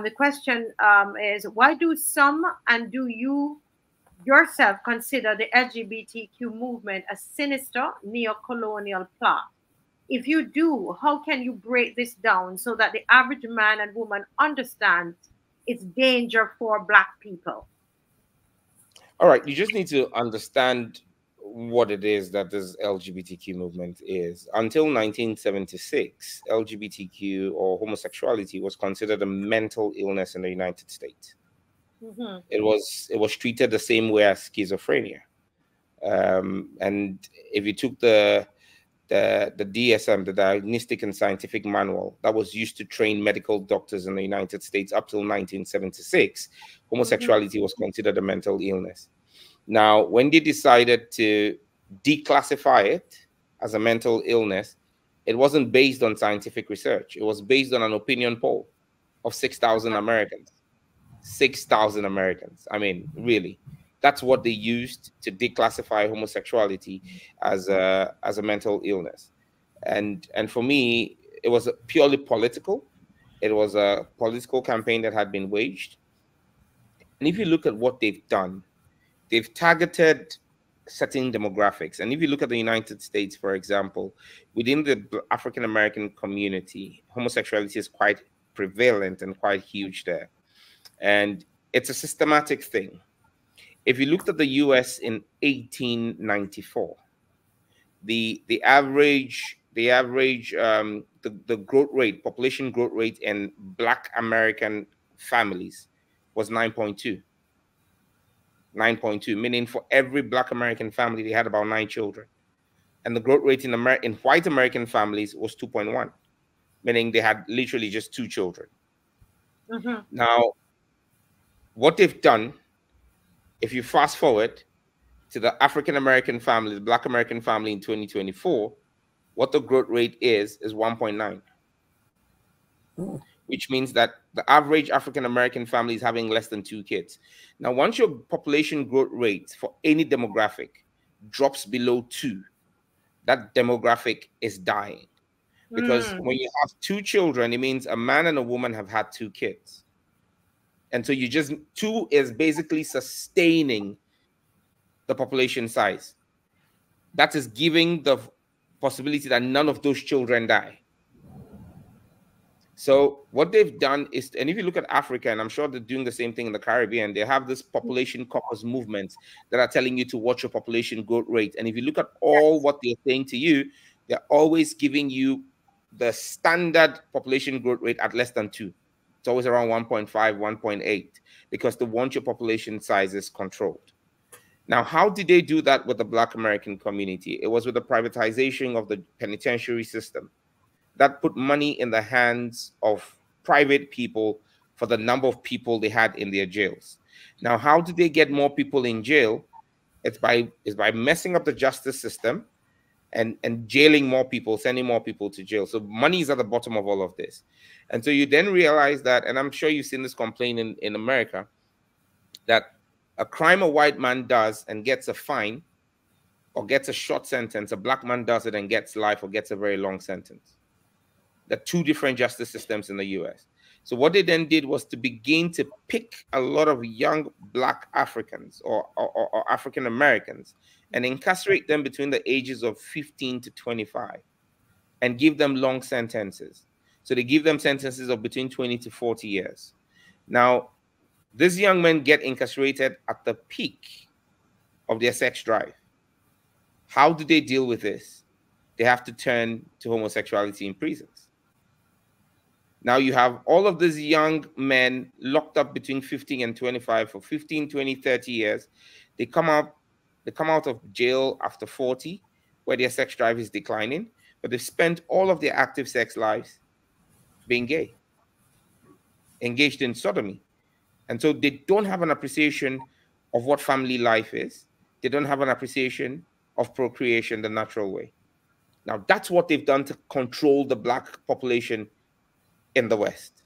The question is, why do some and do you yourself consider the LGBTQ movement a sinister neo-colonial plot? If you do, how can you break this down so that the average man and woman understands its danger for Black people? All right, you just need to understand what it is that this LGBTQ movement is. Until 1976, LGBTQ or homosexuality was considered a mental illness in the United States. It was treated the same way as schizophrenia. And if you took the DSM, the Diagnostic and Scientific Manual, that was used to train medical doctors in the United States up till 1976, homosexuality was considered a mental illness. Now, when they decided to declassify it as a mental illness, it wasn't based on scientific research. It was based on an opinion poll of 6,000 Americans. 6,000 Americans. I mean, really. That's what they used to declassify homosexuality as a mental illness. And for me, it was purely political. It was a political campaign that had been waged. And if you look at what they've done, they've targeted certain demographics. And if you look at the United States, for example, within the African-American community, homosexuality is quite prevalent and quite huge there. And it's a systematic thing. If you looked at the US in 1894, the growth rate, population growth rate in Black American families was 9.2. 9.2, meaning for every Black American family, they had about 9 children. And the growth rate in white American families was 2.1, meaning they had literally just 2 children. Now, what they've done, if you fast forward to the African American family, the Black American family in 2024, what the growth rate is 1.9. Which means that the average African American family is having less than 2 kids. Now, once your population growth rate for any demographic drops below 2, that demographic is dying. Because when you have 2 children, it means a man and a woman have had 2 kids. And so 2 is basically sustaining the population size. That is giving the possibility that none of those children die. So what they've done is, and if you look at Africa, and I'm sure they're doing the same thing in the Caribbean, they have this population caucus movements that are telling you to watch your population growth rate. And if you look at all what they're saying to you, they're always giving you the standard population growth rate at less than 2. It's always around 1.5, 1.8, because they want your population sizes controlled. Now, how did they do that with the Black American community? It was with the privatization of the penitentiary system. That put money in the hands of private people for the number of people they had in their jails. Now, how did they get more people in jail? It's by messing up the justice system and jailing more people, sending more people to jail. So money is at the bottom of all of this. And so you then realize that, and I'm sure you've seen this complaint in America, that a crime a white man does and gets a fine or gets a short sentence, a Black man does it and gets life or gets a very long sentence. The 2 different justice systems in the US. So what they then did was to begin to pick a lot of young Black Africans or African Americans and incarcerate them between the ages of 15 to 25 and give them long sentences. So they give them sentences of between 20 to 40 years. Now, these young men get incarcerated at the peak of their sex drive. How do they deal with this? They have to turn to homosexuality in prisons. Now you have all of these young men locked up between 15 and 25 for 15, 20, 30 years. They come out of jail after 40, where their sex drive is declining, but they've spent all of their active sex lives being gay, engaged in sodomy. And so they don't have an appreciation of what family life is. They don't have an appreciation of procreation the natural way. Now, that's what they've done to control the Black population in the West.